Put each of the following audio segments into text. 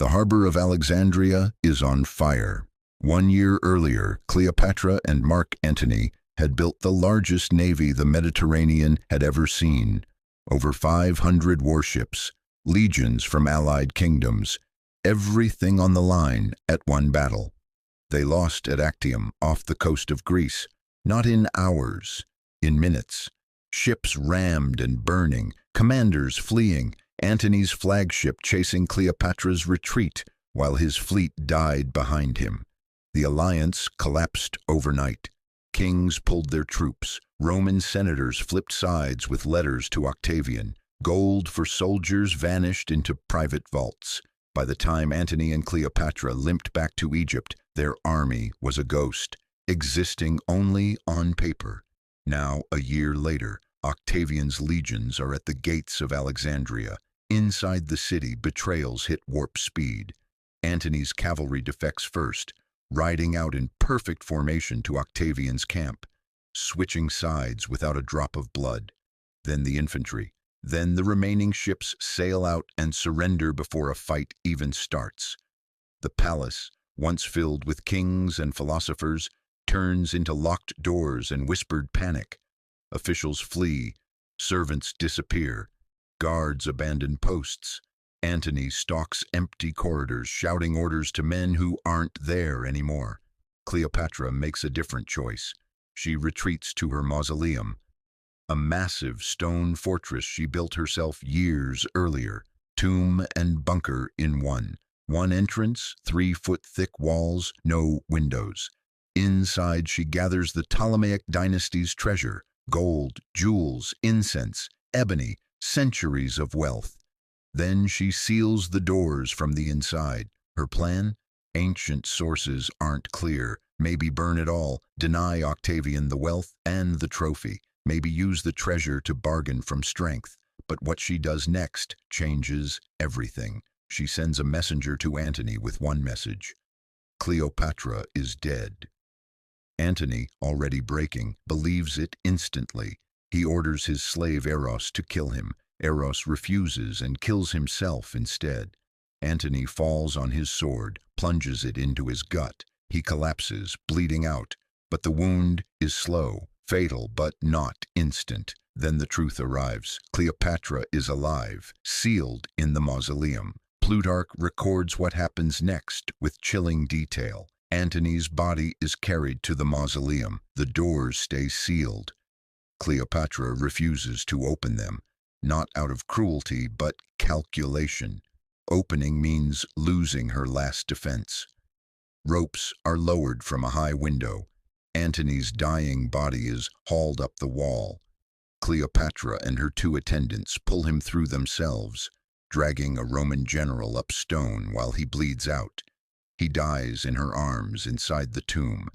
The harbor of Alexandria is on fire. 1 year earlier, Cleopatra and Mark Antony had built the largest navy the Mediterranean had ever seen. Over 500 warships, legions from allied kingdoms, everything on the line at one battle. They lost at Actium, off the coast of Greece, not in hours, in minutes. Ships rammed and burning, commanders fleeing, Antony's flagship chasing Cleopatra's retreat, while his fleet died behind him. The alliance collapsed overnight. Kings pulled their troops. Roman senators flipped sides with letters to Octavian. Gold for soldiers vanished into private vaults. By the time Antony and Cleopatra limped back to Egypt, their army was a ghost, existing only on paper. Now, a year later, Octavian's legions are at the gates of Alexandria. Inside the city, betrayals hit warp speed. Antony's cavalry defects first, riding out in perfect formation to Octavian's camp, switching sides without a drop of blood. Then the infantry. Then the remaining ships sail out and surrender before a fight even starts. The palace, once filled with kings and philosophers, turns into locked doors and whispered panic. Officials flee, servants disappear, guards abandon posts. Antony stalks empty corridors, shouting orders to men who aren't there anymore. Cleopatra makes a different choice. She retreats to her mausoleum, a massive stone fortress she built herself years earlier, tomb and bunker in one. One entrance, 3-foot-thick walls, no windows. Inside she gathers the Ptolemaic dynasty's treasure, gold, jewels, incense, ebony, centuries of wealth. Then she seals the doors from the inside. Her plan? Ancient sources aren't clear. Maybe burn it all, deny Octavian the wealth and the trophy. Maybe use the treasure to bargain from strength. But what she does next changes everything. She sends a messenger to Antony with one message. Cleopatra is dead. Antony, already breaking, believes it instantly. He orders his slave Eros to kill him. Eros refuses and kills himself instead. Antony falls on his sword, plunges it into his gut. He collapses, bleeding out. But the wound is slow, fatal, but not instant. Then the truth arrives. Cleopatra is alive, sealed in the mausoleum. Plutarch records what happens next with chilling detail. Antony's body is carried to the mausoleum. The doors stay sealed. Cleopatra refuses to open them, not out of cruelty, but calculation. Opening means losing her last defense. Ropes are lowered from a high window. Antony's dying body is hauled up the wall. Cleopatra and her 2 attendants pull him through themselves, dragging a Roman general up stone while he bleeds out. He dies in her arms inside the tomb.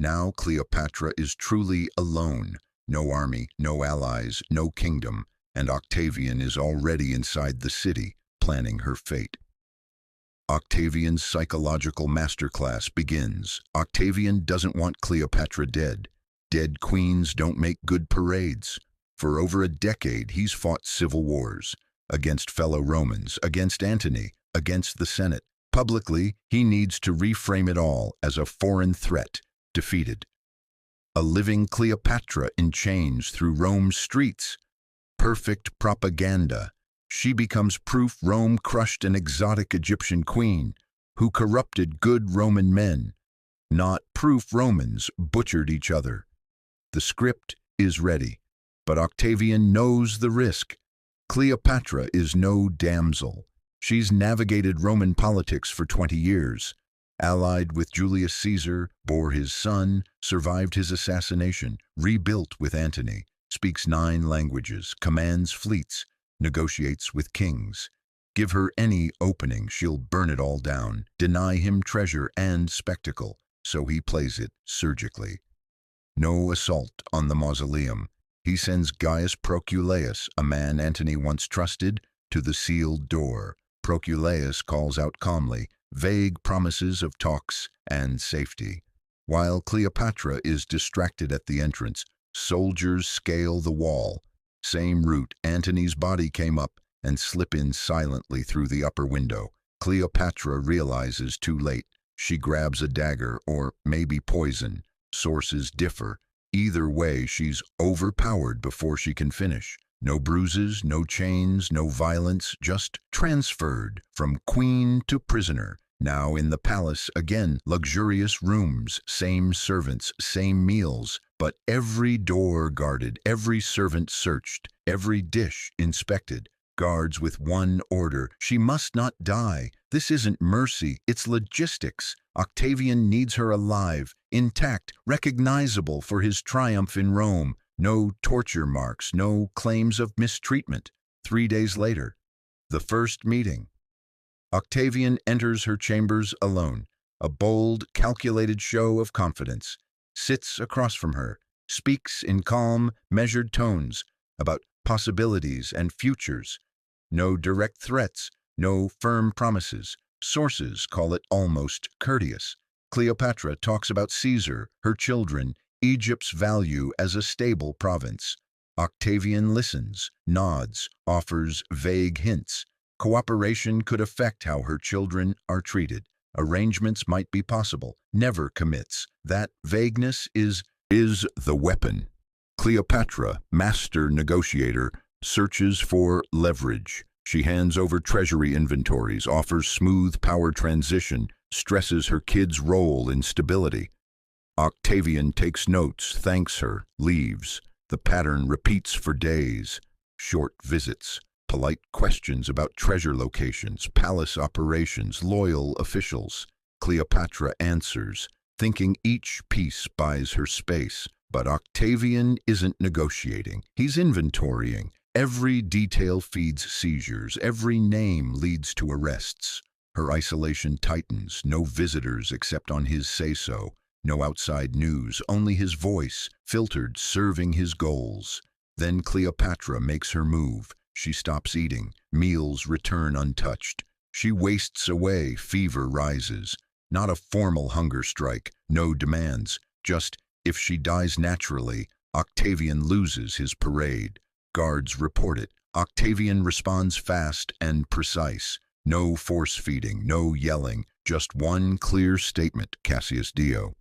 Now Cleopatra is truly alone. No army, no allies, no kingdom, and Octavian is already inside the city, planning her fate. Octavian's psychological masterclass begins. Octavian doesn't want Cleopatra dead. Dead queens don't make good parades. For over a decade, he's fought civil wars against fellow Romans, against Antony, against the Senate. Publicly, he needs to reframe it all as a foreign threat, defeated. A living Cleopatra in chains through Rome's streets. Perfect propaganda. She becomes proof Rome crushed an exotic Egyptian queen who corrupted good Roman men. Not proof Romans butchered each other. The script is ready, but Octavian knows the risk. Cleopatra is no damsel. She's navigated Roman politics for 20 years, allied with Julius Caesar, bore his son, survived his assassination, rebuilt with Antony, speaks 9 languages, commands fleets, negotiates with kings. Give her any opening, she'll burn it all down, deny him treasure and spectacle, so he plays it surgically. No assault on the mausoleum. He sends Gaius Proculeius, a man Antony once trusted, to the sealed door. Proculeius calls out calmly, vague promises of talks and safety. While Cleopatra is distracted at the entrance, soldiers scale the wall. Same route Antony's body came up and slip in silently through the upper window. Cleopatra realizes too late. She grabs a dagger, or maybe poison. Sources differ. Either way, she's overpowered before she can finish. No bruises, no chains, no violence, just transferred from queen to prisoner. Now in the palace again, luxurious rooms, same servants, same meals, but every door guarded, every servant searched, every dish inspected. Guards with one order: she must not die. This isn't mercy, it's logistics. Octavian needs her alive, intact, recognizable for his triumph in Rome. No torture marks, no claims of mistreatment. 3 days later, the first meeting. Octavian enters her chambers alone, a bold, calculated show of confidence, sits across from her, speaks in calm, measured tones about possibilities and futures. No direct threats, no firm promises. Sources call it almost courteous. Cleopatra talks about Caesar, her children, Egypt's value as a stable province. Octavian listens, nods, offers vague hints. Cooperation could affect how her children are treated. Arrangements might be possible, never commits. That vagueness is the weapon. Cleopatra, master negotiator, searches for leverage. She hands over treasury inventories, offers smooth power transition, stresses her kids' role in stability. Octavian takes notes, thanks her, leaves. The pattern repeats for days. Short visits, polite questions about treasure locations, palace operations, loyal officials. Cleopatra answers, thinking each piece buys her space. But Octavian isn't negotiating, he's inventorying. Every detail feeds seizures, every name leads to arrests. Her isolation tightens, no visitors except on his say-so, no outside news, only his voice, filtered, serving his goals. Then Cleopatra makes her move. She stops eating, meals return untouched. She wastes away, fever rises. Not a formal hunger strike, no demands, just if she dies naturally, Octavian loses his parade. Guards report it. Octavian responds fast and precise. No force-feeding, no yelling, just one clear statement, Cassius Dio.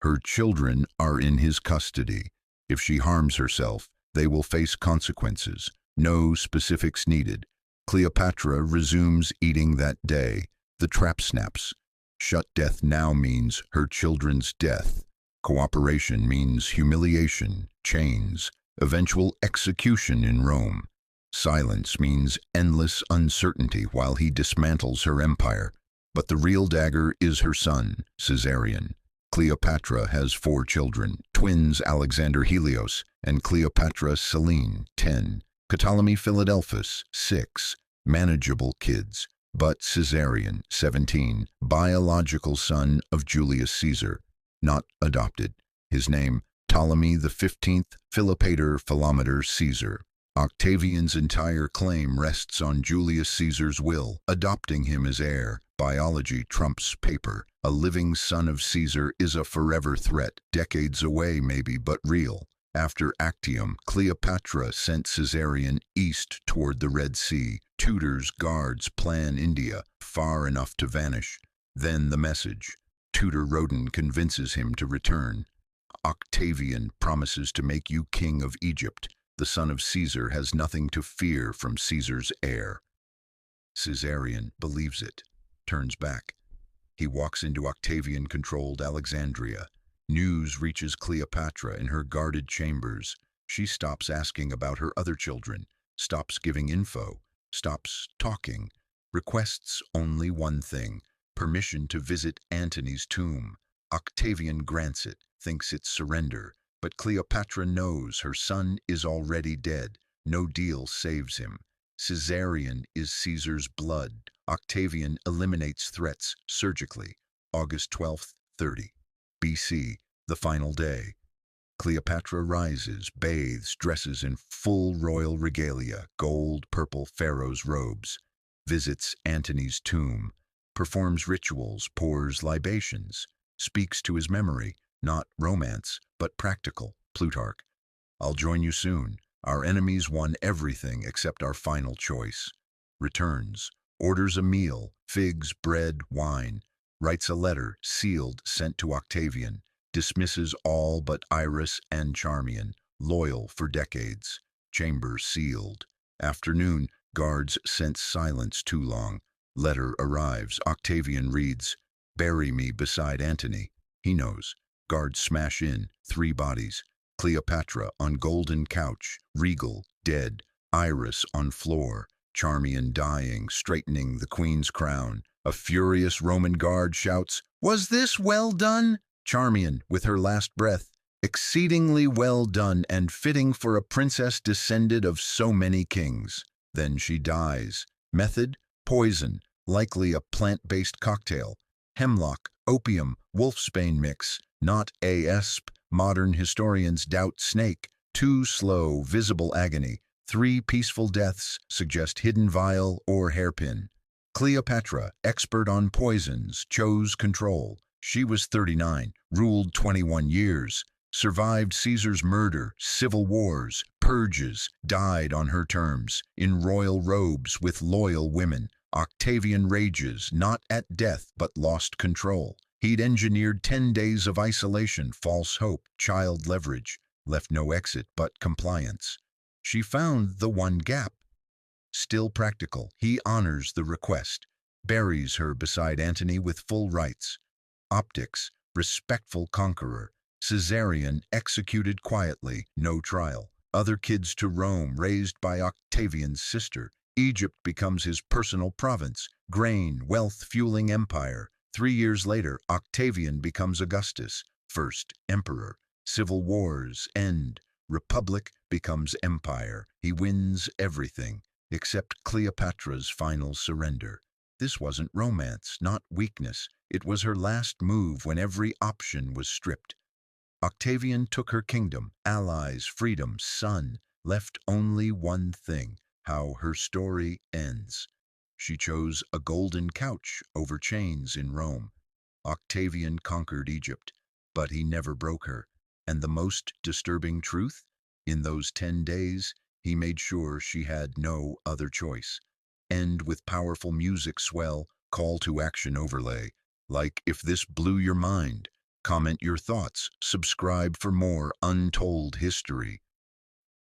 Her children are in his custody. If she harms herself, they will face consequences. No specifics needed. Cleopatra resumes eating that day. The trap snaps. Shut death now means her children's death. Cooperation means humiliation, chains, eventual execution in Rome. Silence means endless uncertainty while he dismantles her empire. But the real dagger is her son, Caesarion. Cleopatra has 4 children, twins Alexander Helios and Cleopatra Selene, 10. Ptolemy Philadelphus, 6. Manageable kids. But Caesarion, 17, biological son of Julius Caesar, not adopted. His name, Ptolemy the 15th Philopator Philometor Caesar. Octavian's entire claim rests on Julius Caesar's will, adopting him as heir. Biology trumps paper. A living son of Caesar is a forever threat, decades away maybe, but real. After Actium, Cleopatra sent Caesarion east toward the Red Sea. Tutor's guards plan India, far enough to vanish. Then the message. Tutor Roden convinces him to return. Octavian promises to make you king of Egypt. The son of Caesar has nothing to fear from Caesar's heir. Caesarion believes it, turns back. He walks into Octavian-controlled Alexandria. News reaches Cleopatra in her guarded chambers. She stops asking about her other children, stops giving info, stops talking, requests only one thing: permission to visit Antony's tomb. Octavian grants it, thinks it's surrender, but Cleopatra knows her son is already dead. No deal saves him. Caesarion is Caesar's blood. Octavian eliminates threats surgically. August 12th, 30. BC, the final day. Cleopatra rises, bathes, dresses in full royal regalia, gold, purple pharaoh's robes, visits Antony's tomb, performs rituals, pours libations, speaks to his memory, not romance, but practical. Plutarch. I'll join you soon. Our enemies won everything except our final choice. Returns. orders a meal, figs, bread, wine, writes a letter, sealed, sent to Octavian, dismisses all but Iris and Charmian, loyal for decades, chamber sealed. Afternoon, guards sense silence too long. Letter arrives, Octavian reads, "Bury me beside Antony." He knows. Guards smash in, 3 bodies. Cleopatra on golden couch, regal, dead. Iris on floor, Charmian dying, straightening the queen's crown. A furious Roman guard shouts, "Was this well done?" Charmian, with her last breath, "Exceedingly well done and fitting for a princess descended of so many kings." Then she dies. Method? Poison, likely a plant-based cocktail. Hemlock, opium, wolfsbane mix, not asp. Modern historians doubt snake. 2 slow, visible agony. 3 peaceful deaths suggest hidden vial or hairpin. Cleopatra, expert on poisons, chose control. She was 39, ruled 21 years, survived Caesar's murder, civil wars, purges, died on her terms, in royal robes with loyal women. Octavian rages, not at death, but lost control. He'd engineered 10 days of isolation, false hope, child leverage, left no exit but compliance. She found the one gap. Still practical, he honors the request, buries her beside Antony with full rights. Optics, respectful conqueror. Caesarion executed quietly, no trial. Other kids to Rome, raised by Octavian's sister. Egypt becomes his personal province. Grain, wealth fueling empire. 3 years later, Octavian becomes Augustus, first emperor. Civil wars end. Republic becomes empire. He wins everything, except Cleopatra's final surrender. This wasn't romance, not weakness. It was her last move when every option was stripped. Octavian took her kingdom, allies, freedom, son, left only one thing, how her story ends. She chose a golden couch over chains in Rome. Octavian conquered Egypt, but he never broke her. And the most disturbing truth? In those 10 days, he made sure she had no other choice. End with powerful music swell, call to action overlay. Like if this blew your mind. Comment your thoughts, subscribe for more untold history.